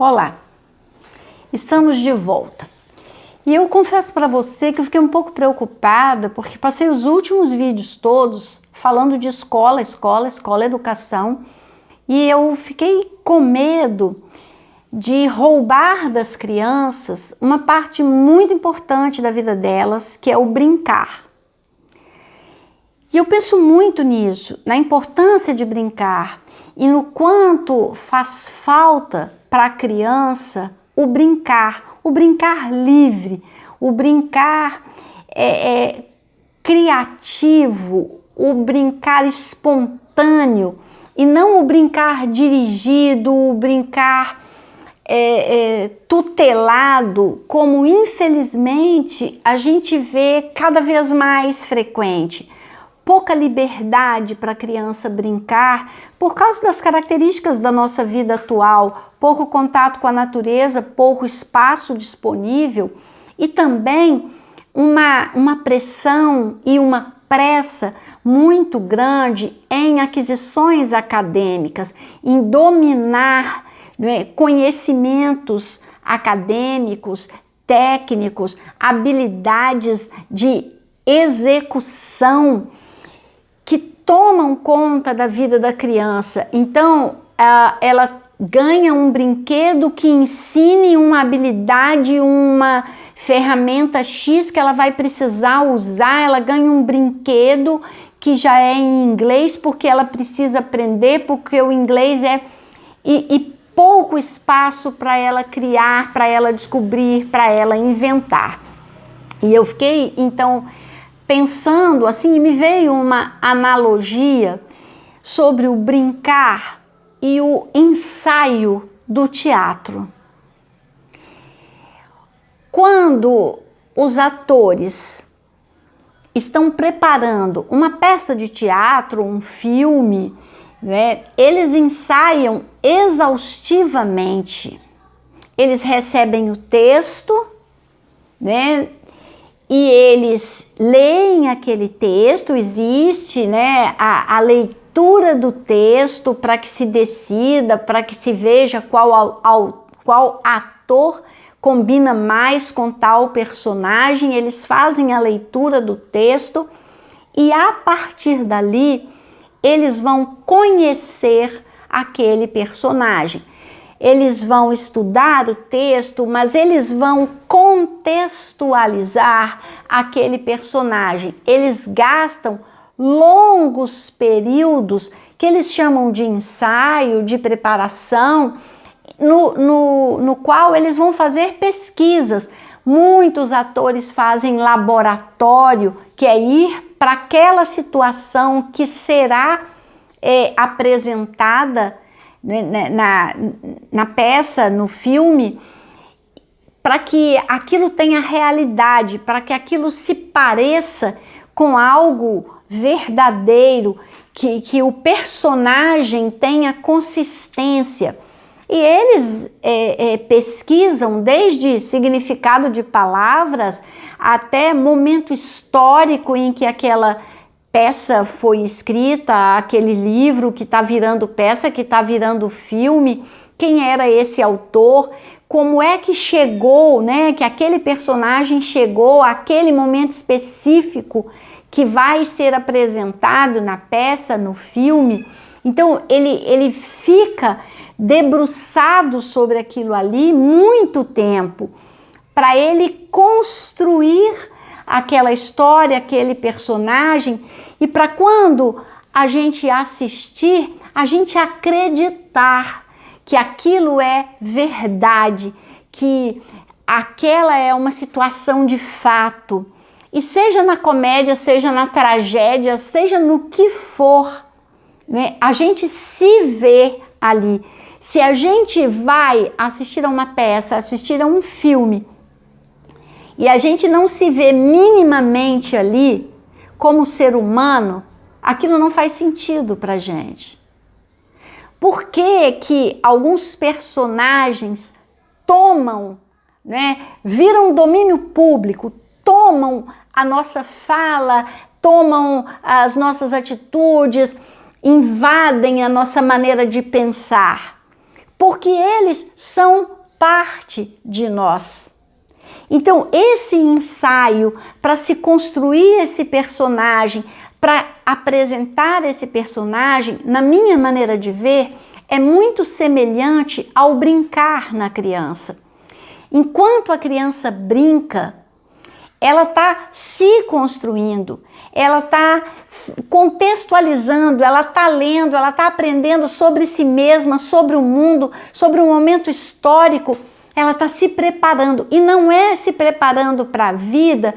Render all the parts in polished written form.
Olá, estamos de volta. E eu confesso para você que eu fiquei um pouco preocupada porque passei os últimos vídeos todos falando de escola, educação, e eu fiquei com medo de roubar das crianças uma parte muito importante da vida delas, que é o brincar. E eu penso muito nisso, na importância de brincar e no quanto faz falta para a criança o brincar livre, o brincar criativo, o brincar espontâneo e não o brincar dirigido, o brincar tutelado, como infelizmente a gente vê cada vez mais frequente. Pouca liberdade para a criança brincar por causa das características da nossa vida atual, pouco contato com a natureza, pouco espaço disponível e também uma pressão e uma pressa muito grande em aquisições acadêmicas, em dominar conhecimentos acadêmicos, técnicos, habilidades de execução que tomam conta da vida da criança. Então, ela ganha um brinquedo que ensine uma habilidade, uma ferramenta X que ela vai precisar usar. Ela ganha um brinquedo que já é em inglês porque ela precisa aprender, porque o inglês é... E pouco espaço para ela criar, para ela descobrir, para ela inventar. E eu fiquei, então, pensando assim, e me veio uma analogia sobre o brincar e o ensaio do teatro. Quando os atores estão preparando uma peça de teatro, um filme, eles ensaiam exaustivamente. Eles recebem o texto, e eles leem aquele texto, existe a leitura do texto para que se decida, para que se veja qual ator combina mais com tal personagem. Eles fazem a leitura do texto e a partir dali eles vão conhecer aquele personagem. Eles vão estudar o texto, mas eles vão contextualizar aquele personagem. Eles gastam longos períodos, que eles chamam de ensaio, de preparação, no qual eles vão fazer pesquisas. Muitos atores fazem laboratório, que é ir para aquela situação que será apresentada na peça, no filme, para que aquilo tenha realidade, para que aquilo se pareça com algo verdadeiro, que o personagem tenha consistência. E eles pesquisam desde significado de palavras até momento histórico em que aquela peça foi escrita, aquele livro que está virando peça, que está virando filme, quem era esse autor, como é que chegou, que aquele personagem chegou àquele momento específico que vai ser apresentado na peça, no filme. Então ele fica debruçado sobre aquilo ali muito tempo para ele construir aquela história, aquele personagem, e para quando a gente assistir, a gente acreditar que aquilo é verdade, que aquela é uma situação de fato. E seja na comédia, seja na tragédia, seja no que for, a gente se vê ali. Se a gente vai assistir a uma peça, assistir a um filme, e a gente não se vê minimamente ali como ser humano, aquilo não faz sentido pra gente. Por que que alguns personagens tomam, viram domínio público, tomam a nossa fala, tomam as nossas atitudes, invadem a nossa maneira de pensar? Por porque eles são parte de nós. Então, esse ensaio para se construir esse personagem, para apresentar esse personagem, na minha maneira de ver, é muito semelhante ao brincar na criança. Enquanto a criança brinca, ela está se construindo, ela está contextualizando, ela está lendo, ela está aprendendo sobre si mesma, sobre o mundo, sobre o momento histórico. Ela está se preparando, e não é se preparando para a vida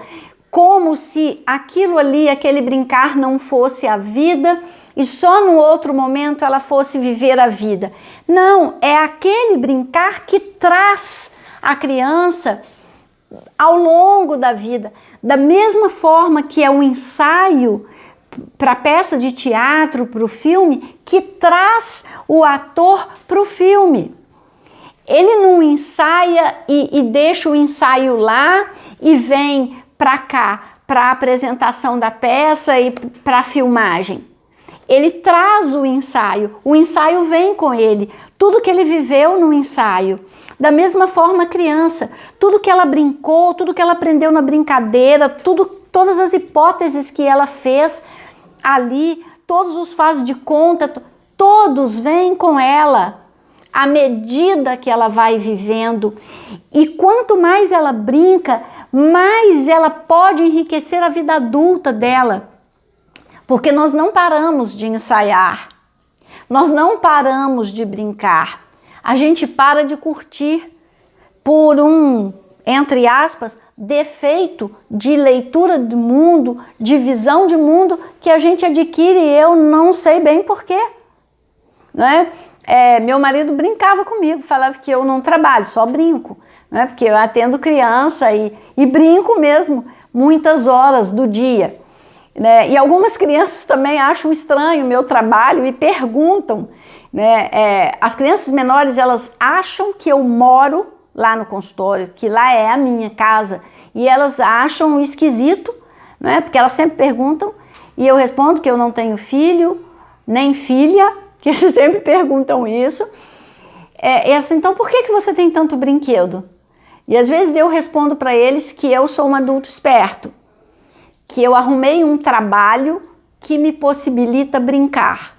como se aquilo ali, aquele brincar não fosse a vida e só no outro momento ela fosse viver a vida. Não, é aquele brincar que traz a criança ao longo da vida. Da mesma forma que é um ensaio para a peça de teatro, para o filme, que traz o ator para o filme. Ele não ensaia e deixa o ensaio lá e vem para cá, para a apresentação da peça e para a filmagem. Ele traz o ensaio vem com ele, tudo que ele viveu no ensaio. Da mesma forma a criança, tudo que ela brincou, tudo que ela aprendeu na brincadeira, todas as hipóteses que ela fez ali, todos os faz de conta, todos vêm com ela à medida que ela vai vivendo. E quanto mais ela brinca, mais ela pode enriquecer a vida adulta dela. Porque nós não paramos de ensaiar, nós não paramos de brincar. A gente para de curtir por um, entre aspas, defeito de leitura do mundo, de visão de mundo que a gente adquire, e eu não sei bem porquê, né? Meu marido brincava comigo, falava que eu não trabalho, só brinco, né? Porque eu atendo criança e brinco mesmo muitas horas do dia, né? E algumas crianças também acham estranho o meu trabalho e perguntam, né? As crianças menores, elas acham que eu moro lá no consultório, que lá é a minha casa, e elas acham esquisito, né? Porque elas sempre perguntam e eu respondo que eu não tenho filho, nem filha, que eles sempre perguntam isso. Assim, então por que você tem tanto brinquedo? E às vezes eu respondo para eles que eu sou um adulto esperto, que eu arrumei um trabalho que me possibilita brincar.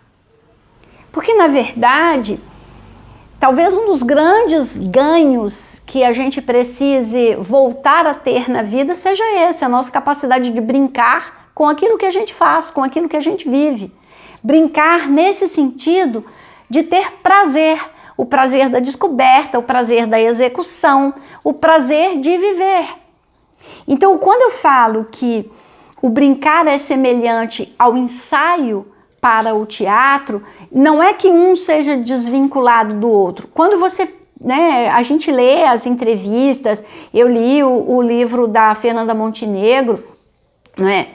Porque na verdade, talvez um dos grandes ganhos que a gente precise voltar a ter na vida seja esse, a nossa capacidade de brincar com aquilo que a gente faz, com aquilo que a gente vive. Brincar nesse sentido de ter prazer, o prazer da descoberta, o prazer da execução, o prazer de viver. Então, quando eu falo que o brincar é semelhante ao ensaio para o teatro, não é que um seja desvinculado do outro. Quando você, né, a gente lê as entrevistas, eu li o livro da Fernanda Montenegro, né?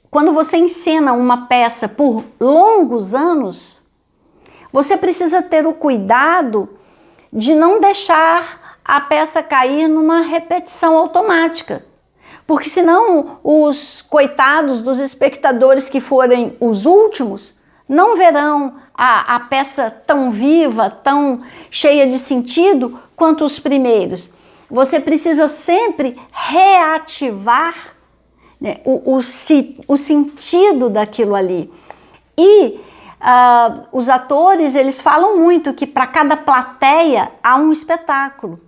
Quando você encena uma peça por longos anos, você precisa ter o cuidado de não deixar a peça cair numa repetição automática. Porque senão os coitados dos espectadores que forem os últimos não verão a peça tão viva, tão cheia de sentido quanto os primeiros. Você precisa sempre reativar, né, o sentido daquilo ali. E os atores, eles falam muito que para cada plateia há um espetáculo,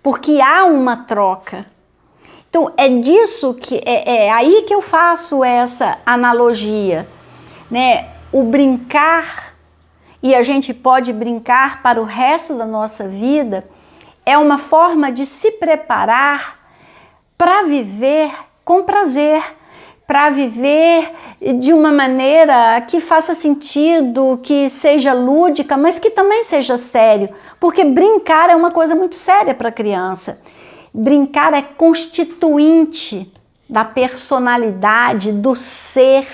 porque há uma troca. Então é disso que é aí que eu faço essa analogia, né? O brincar, e a gente pode brincar para o resto da nossa vida, é uma forma de se preparar para viver com prazer, para viver de uma maneira que faça sentido, que seja lúdica, mas que também seja sério, porque brincar é uma coisa muito séria para a criança. Brincar é constituinte da personalidade, do ser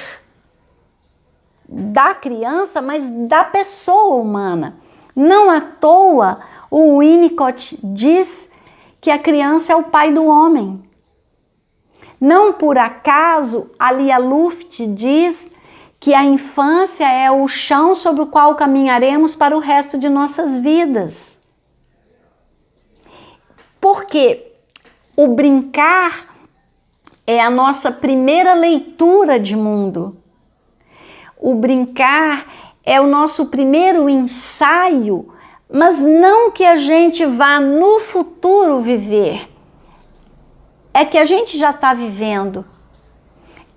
da criança, mas da pessoa humana. Não à toa o Winnicott diz que a criança é o pai do homem. Não por acaso a Lia Luft diz que a infância é o chão sobre o qual caminharemos para o resto de nossas vidas. Porque o brincar é a nossa primeira leitura de mundo. O brincar é o nosso primeiro ensaio, mas não que a gente vá no futuro viver. É que a gente já está vivendo.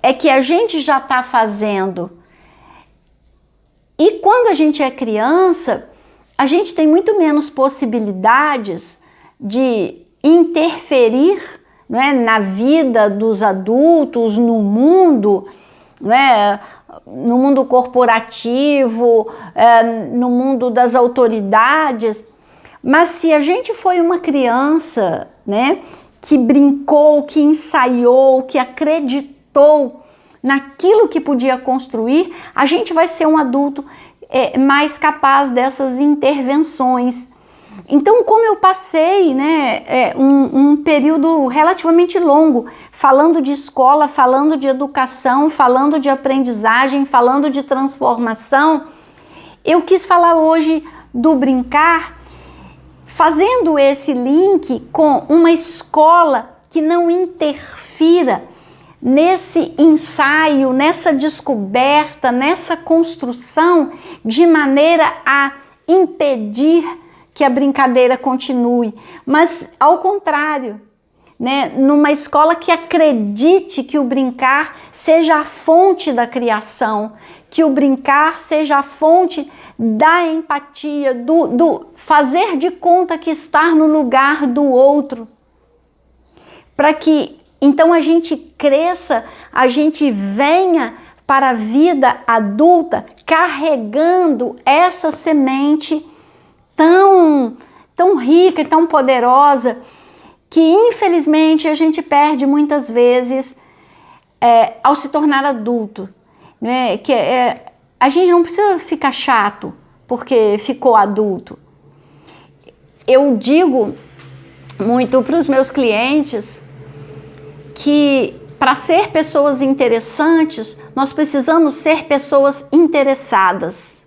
É que a gente já está fazendo. E quando a gente é criança, a gente tem muito menos possibilidades de interferir, não é, na vida dos adultos, no mundo, não é, no mundo corporativo, no mundo das autoridades. Mas se a gente foi uma criança, né, que brincou, que ensaiou, que acreditou naquilo que podia construir, a gente vai ser um adulto mais capaz dessas intervenções. Então, como eu passei, né, um período relativamente longo falando de escola, falando de educação, falando de aprendizagem, falando de transformação, eu quis falar hoje do brincar, fazendo esse link com uma escola que não interfira nesse ensaio, nessa descoberta, nessa construção, de maneira a impedir que a brincadeira continue, mas ao contrário, né, numa escola que acredite que o brincar seja a fonte da criação, que o brincar seja a fonte da empatia, do fazer de conta que está no lugar do outro, para que então a gente cresça, a gente venha para a vida adulta carregando essa semente tão rica e tão poderosa, que infelizmente a gente perde muitas vezes ao se tornar adulto, né? A gente não precisa ficar chato porque ficou adulto. Eu digo muito para os meus clientes que para ser pessoas interessantes, nós precisamos ser pessoas interessadas.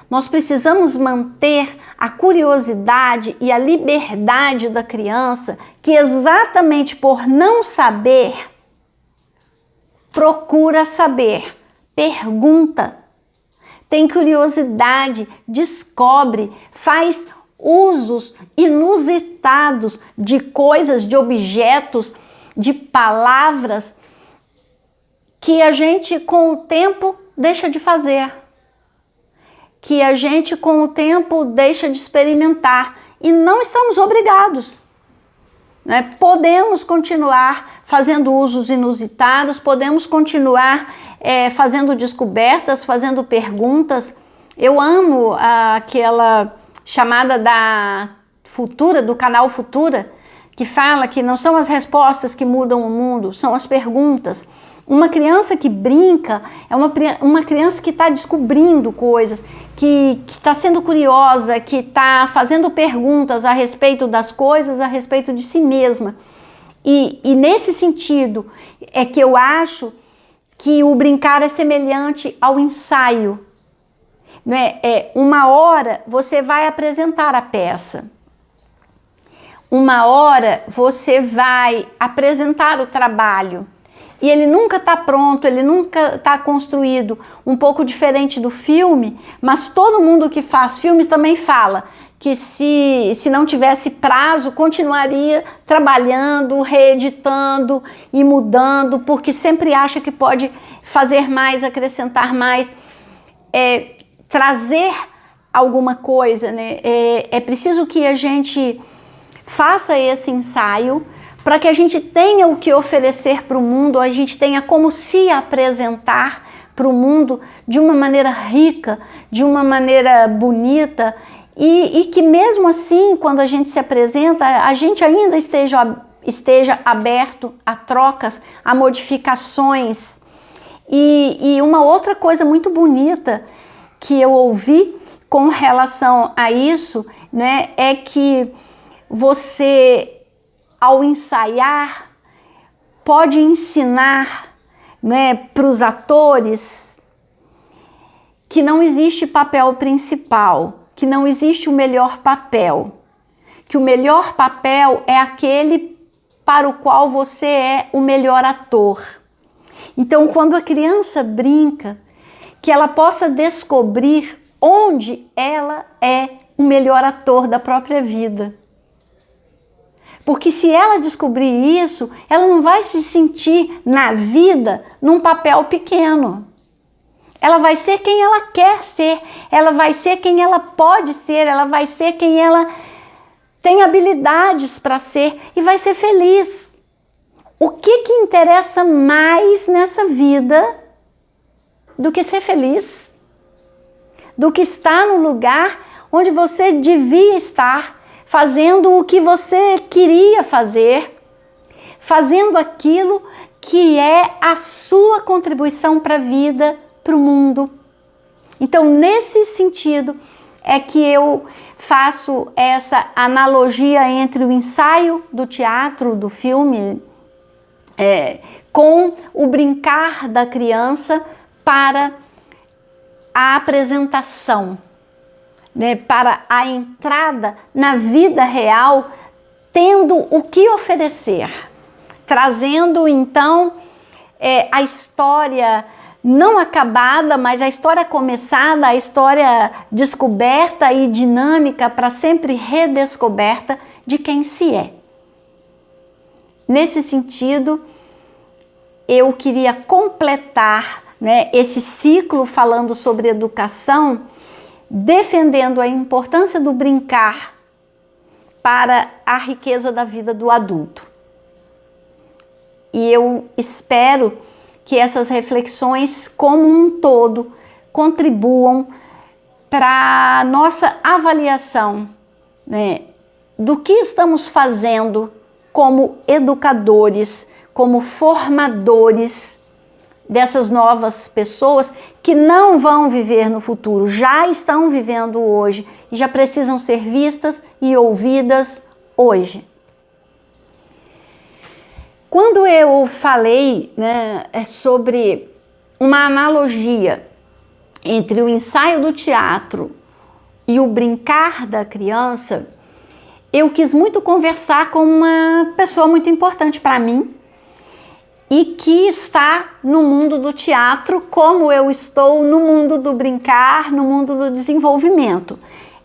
Nós precisamos manter a curiosidade e a liberdade da criança, que exatamente por não saber, procura saber, pergunta, tem curiosidade, descobre, faz usos inusitados de coisas, de objetos, de palavras que a gente com o tempo deixa de fazer, que a gente com o tempo deixa de experimentar, e não estamos obrigados, né? Podemos continuar fazendo usos inusitados, podemos continuar fazendo descobertas, fazendo perguntas. Eu amo aquela chamada da Futura, do canal Futura, que fala que não são as respostas que mudam o mundo, são as perguntas. Uma criança que brinca é uma criança que está descobrindo coisas, que está sendo curiosa, que está fazendo perguntas a respeito das coisas, a respeito de si mesma. E nesse sentido é que eu acho que o brincar é semelhante ao ensaio. Né? Uma hora você vai apresentar a peça. Uma hora você vai apresentar o trabalho. E ele nunca está pronto, ele nunca está construído, um pouco diferente do filme, mas todo mundo que faz filmes também fala que se não tivesse prazo, continuaria trabalhando, reeditando e mudando, porque sempre acha que pode fazer mais, acrescentar mais, trazer alguma coisa, né? É preciso que a gente faça esse ensaio, para que a gente tenha o que oferecer para o mundo, a gente tenha como se apresentar para o mundo de uma maneira rica, de uma maneira bonita, e que mesmo assim, quando a gente se apresenta, a gente ainda esteja aberto a trocas, a modificações. E uma outra coisa muito bonita que eu ouvi com relação a isso, né, é que você, ao ensaiar, pode ensinar, né, para os atores que não existe papel principal, que não existe o melhor papel, que o melhor papel é aquele para o qual você é o melhor ator. Então, quando a criança brinca, que ela possa descobrir onde ela é o melhor ator da própria vida. Porque se ela descobrir isso, ela não vai se sentir na vida num papel pequeno. Ela vai ser quem ela quer ser, ela vai ser quem ela pode ser, ela vai ser quem ela tem habilidades para ser e vai ser feliz. O que interessa mais nessa vida do que ser feliz? Do que estar no lugar onde você devia estar, fazendo o que você queria fazer, fazendo aquilo que é a sua contribuição para a vida, para o mundo. Então, nesse sentido, é que eu faço essa analogia entre o ensaio do teatro, do filme, com o brincar da criança para a apresentação, né, para a entrada na vida real, tendo o que oferecer, trazendo então a história não acabada, mas a história começada, a história descoberta e dinâmica para sempre redescoberta de quem se é. Nesse sentido, eu queria completar, né, esse ciclo falando sobre educação, defendendo a importância do brincar para a riqueza da vida do adulto. E eu espero que essas reflexões, como um todo, contribuam para a nossa avaliação, né, do que estamos fazendo como educadores, como formadores dessas novas pessoas que não vão viver no futuro, já estão vivendo hoje e já precisam ser vistas e ouvidas hoje. Quando eu falei, né, sobre uma analogia entre o ensaio do teatro e o brincar da criança, eu quis muito conversar com uma pessoa muito importante para mim e que está no mundo do teatro como eu estou no mundo do brincar, no mundo do desenvolvimento.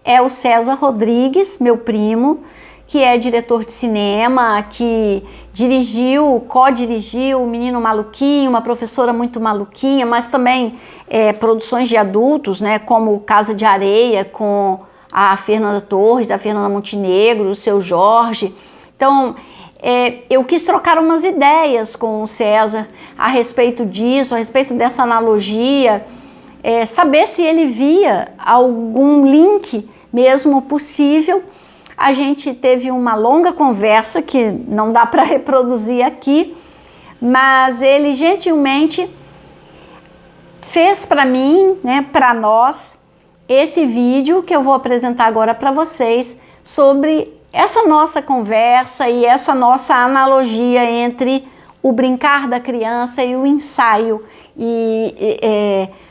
É o César Rodrigues, meu primo, que é diretor de cinema, que co-dirigiu O Menino Maluquinho, uma professora muito maluquinha, mas também produções de adultos, né, como Casa de Areia, com a Fernanda Torres, a Fernanda Montenegro, o Seu Jorge. Então, eu quis trocar umas ideias com o César a respeito disso, a respeito dessa analogia, saber se ele via algum link mesmo possível. A gente teve uma longa conversa que não dá para reproduzir aqui, mas ele gentilmente fez para mim, né, para nós, esse vídeo que eu vou apresentar agora para vocês sobre essa nossa conversa e essa nossa analogia entre o brincar da criança e o ensaio,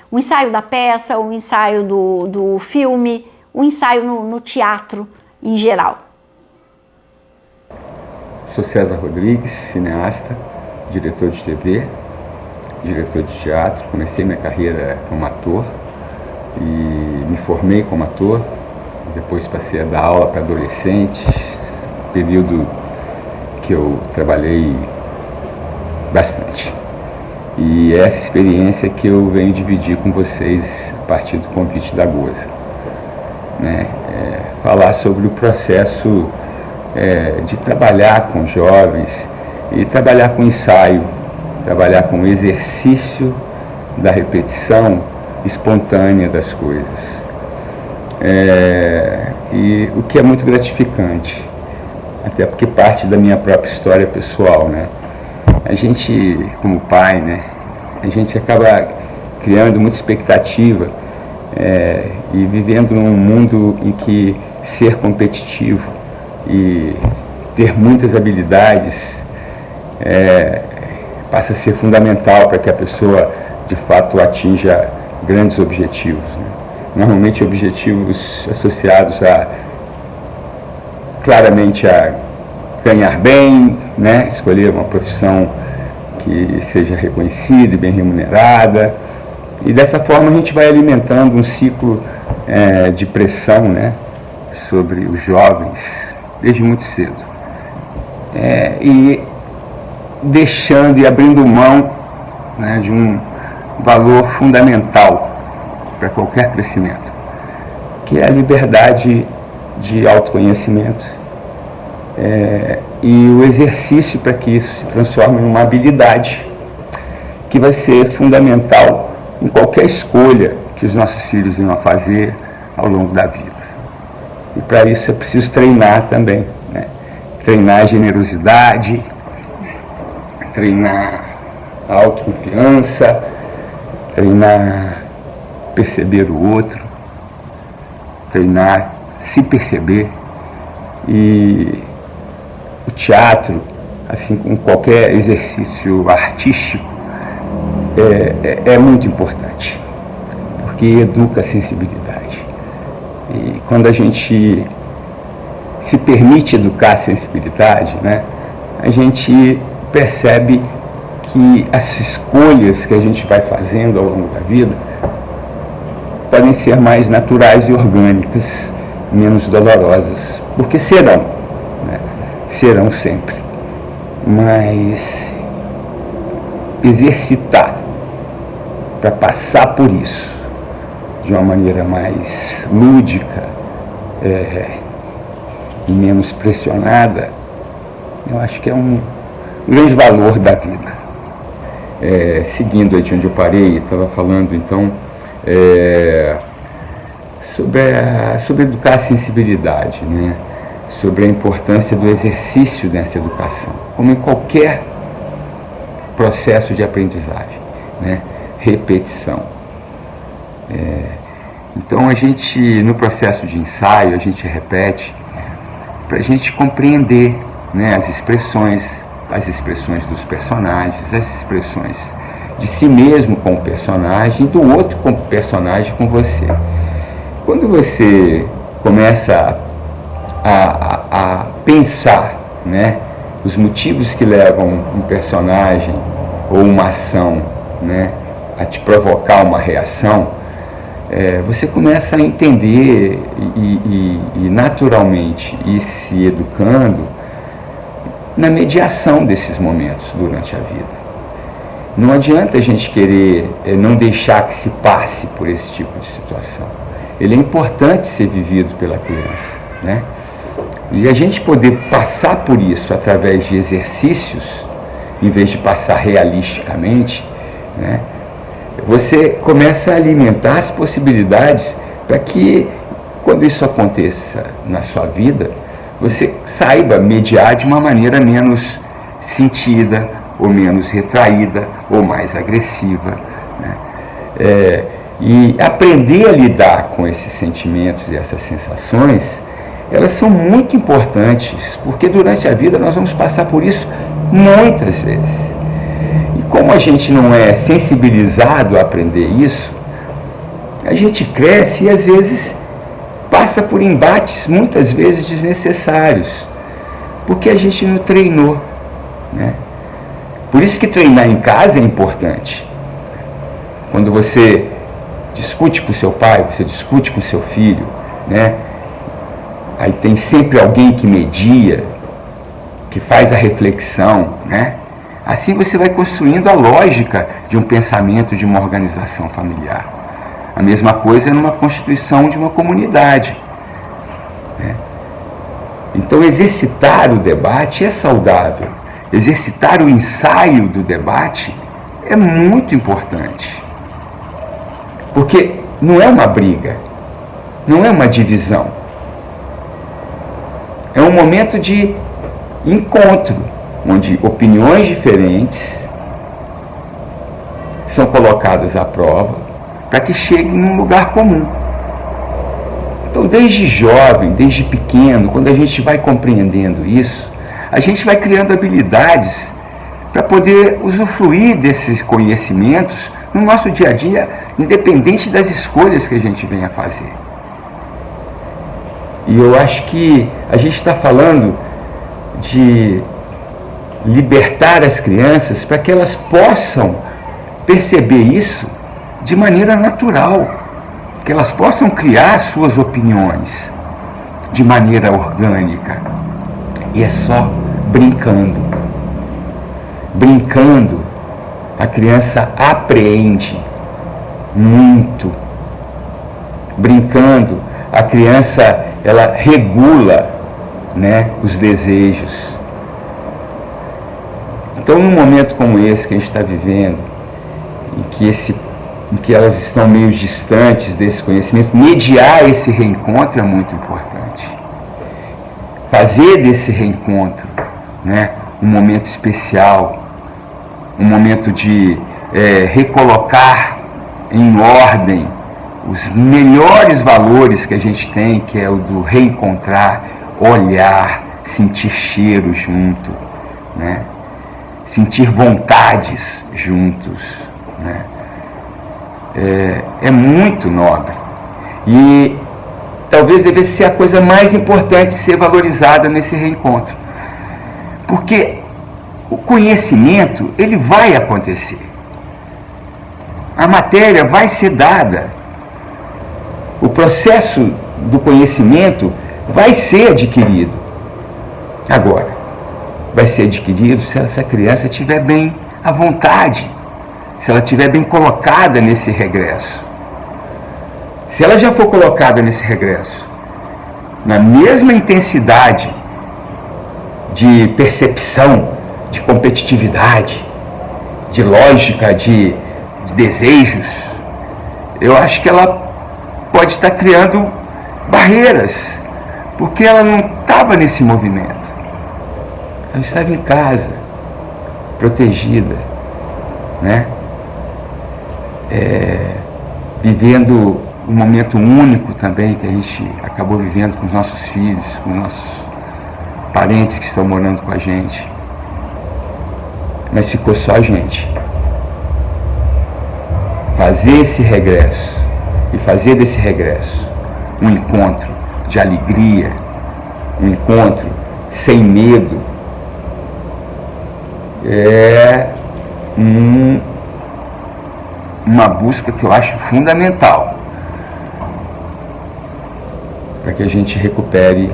o ensaio da peça, o ensaio do filme, o ensaio no teatro em geral. Sou César Rodrigues, cineasta, diretor de TV, diretor de teatro. Comecei minha carreira como ator e me formei como ator. Depois passei a dar aula para adolescentes, período que eu trabalhei bastante. E essa experiência que eu venho dividir com vocês a partir do convite da Goza, né? Falar sobre o processo de trabalhar com jovens e trabalhar com ensaio, trabalhar com o exercício da repetição espontânea das coisas. E o que é muito gratificante, até porque parte da minha própria história pessoal, né? A gente, como pai, né, a gente acaba criando muita expectativa e vivendo num mundo em que ser competitivo e ter muitas habilidades passa a ser fundamental para que a pessoa de fato atinja grandes objetivos, né? Normalmente objetivos associados claramente a ganhar bem, né? Escolher uma profissão que seja reconhecida e bem remunerada, e dessa forma a gente vai alimentando um ciclo de pressão, né, sobre os jovens desde muito cedo, e deixando e abrindo mão, né, de um valor fundamental para qualquer crescimento, que é a liberdade de autoconhecimento, e o exercício para que isso se transforme em uma habilidade que vai ser fundamental em qualquer escolha que os nossos filhos irão fazer ao longo da vida. E para isso é preciso treinar também, né? Treinar a generosidade, treinar a autoconfiança, treinar perceber o outro, treinar se perceber. E o teatro, assim como qualquer exercício artístico, é muito importante, porque educa a sensibilidade. E quando a gente se permite educar a sensibilidade, né, a gente percebe que as escolhas que a gente vai fazendo ao longo da vida podem ser mais naturais e orgânicas, menos dolorosas, porque serão, né? Serão sempre, mas exercitar para passar por isso de uma maneira mais lúdica e menos pressionada, eu acho que é um grande valor da vida. Seguindo aí de onde eu parei, estava falando então sobre educar a sensibilidade, né? Sobre a importância do exercício nessa educação, como em qualquer processo de aprendizagem, né? Repetição. Então a gente, no processo de ensaio, a gente repete para a gente compreender, né, as expressões dos personagens, as expressões de si mesmo com o personagem, do outro com o personagem com você. Quando você começa a pensar, né, os motivos que levam um personagem ou uma ação, né, a te provocar uma reação, você começa a entender e naturalmente ir se educando na mediação desses momentos durante a vida. Não adianta a gente querer não deixar que se passe por esse tipo de situação. Ele é importante ser vivido pela criança, né? E a gente poder passar por isso através de exercícios, em vez de passar realisticamente, né? Você começa a alimentar as possibilidades para que, quando isso aconteça na sua vida, você saiba mediar de uma maneira menos sentida, ou menos retraída, ou mais agressiva, né? E aprender a lidar com esses sentimentos e essas sensações, elas são muito importantes, porque durante a vida nós vamos passar por isso muitas vezes. E como a gente não é sensibilizado a aprender isso, a gente cresce e às vezes passa por embates muitas vezes desnecessários, porque a gente não treinou, né? Por isso que treinar em casa é importante. Quando você discute com seu pai, você discute com seu filho, né? Aí tem sempre alguém que media, que faz a reflexão, né? Assim você vai construindo a lógica de um pensamento, de uma organização familiar. A mesma coisa numa constituição de uma comunidade, né? Então exercitar o debate é saudável. Exercitar o ensaio do debate é muito importante. Porque não é uma briga, não é uma divisão. É um momento de encontro, onde opiniões diferentes são colocadas à prova para que cheguem num lugar comum. Então, desde jovem, desde pequeno, quando a gente vai compreendendo isso, a gente vai criando habilidades para poder usufruir desses conhecimentos no nosso dia a dia independente das escolhas que a gente venha fazer. E eu acho que a gente está falando de libertar as crianças para que elas possam perceber isso de maneira natural, que elas possam criar suas opiniões de maneira orgânica. E é só brincando. Brincando, a criança apreende muito. Brincando, a criança ela regula, né, os desejos. Então, num momento como esse que a gente está vivendo, em que elas estão meio distantes desse conhecimento, mediar esse reencontro é muito importante. Fazer desse reencontro, né, um momento especial, um momento de recolocar em ordem os melhores valores que a gente tem, que é o do reencontrar, olhar, sentir cheiro junto, né? Sentir vontades juntos, né? É muito nobre. E talvez devesse ser a coisa mais importante ser valorizada nesse reencontro. Porque o conhecimento, ele vai acontecer. A matéria vai ser dada. O processo do conhecimento vai ser adquirido. Agora, vai ser adquirido se essa criança estiver bem à vontade, se ela estiver bem colocada nesse regresso. Se ela já for colocada nesse regresso, na mesma intensidade de percepção, de competitividade, de lógica, de desejos, eu acho que ela pode estar criando barreiras, porque ela não estava nesse movimento. Ela estava em casa, protegida, né? Vivendo um momento único também que a gente acabou vivendo com os nossos filhos, com os nossos parentes que estão morando com a gente. Mas ficou só a gente. Fazer esse regresso e fazer desse regresso um encontro de alegria, um encontro sem medo, é uma busca que eu acho fundamental para que a gente recupere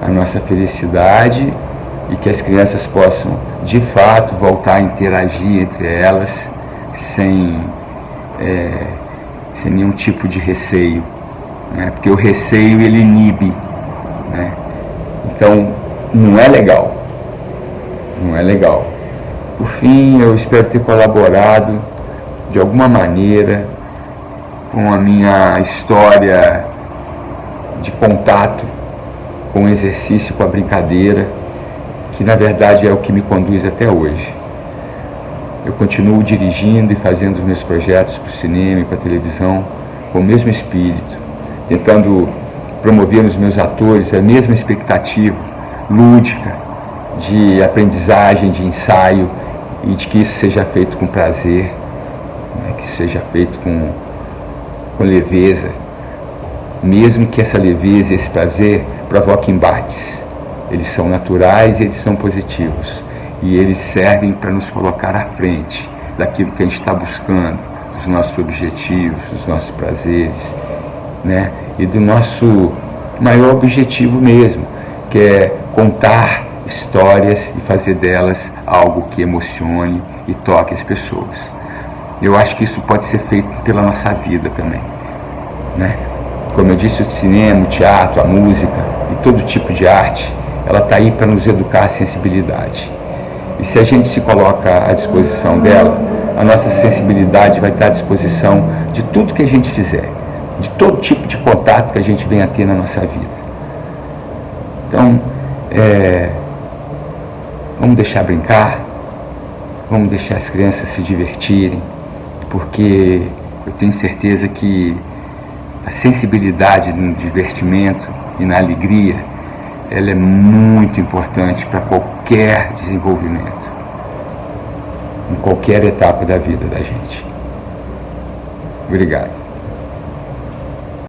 a nossa felicidade e que as crianças possam, de fato, voltar a interagir entre elas sem nenhum tipo de receio, né? Porque o receio, ele inibe, né? Então, não é legal. Não é legal. Por fim, eu espero ter colaborado de alguma maneira com a minha história de contato com o exercício, com a brincadeira, que na verdade é o que me conduz até hoje. Eu continuo dirigindo e fazendo os meus projetos para o cinema e para a televisão com o mesmo espírito, tentando promover nos meus atores a mesma expectativa lúdica, de aprendizagem, de ensaio, e de que isso seja feito com prazer, né, que isso seja feito com leveza, mesmo que essa leveza e esse prazer provoquem embates. Eles são naturais e eles são positivos, e eles servem para nos colocar à frente daquilo que a gente está buscando, dos nossos objetivos, dos nossos prazeres, né, e do nosso maior objetivo mesmo, que é contar histórias e fazer delas algo que emocione e toque as pessoas. Eu acho que isso pode ser feito pela nossa vida também, né? Como eu disse, o cinema, o teatro, a música e todo tipo de arte, ela está aí para nos educar a sensibilidade. E se a gente se coloca à disposição dela, a nossa sensibilidade vai estar à disposição de tudo que a gente fizer, de todo tipo de contato que a gente venha a ter na nossa vida. Então, vamos deixar brincar, vamos deixar as crianças se divertirem, porque eu tenho certeza que a sensibilidade no divertimento e na alegria, ela é muito importante para qualquer desenvolvimento, em qualquer etapa da vida da gente. Obrigado.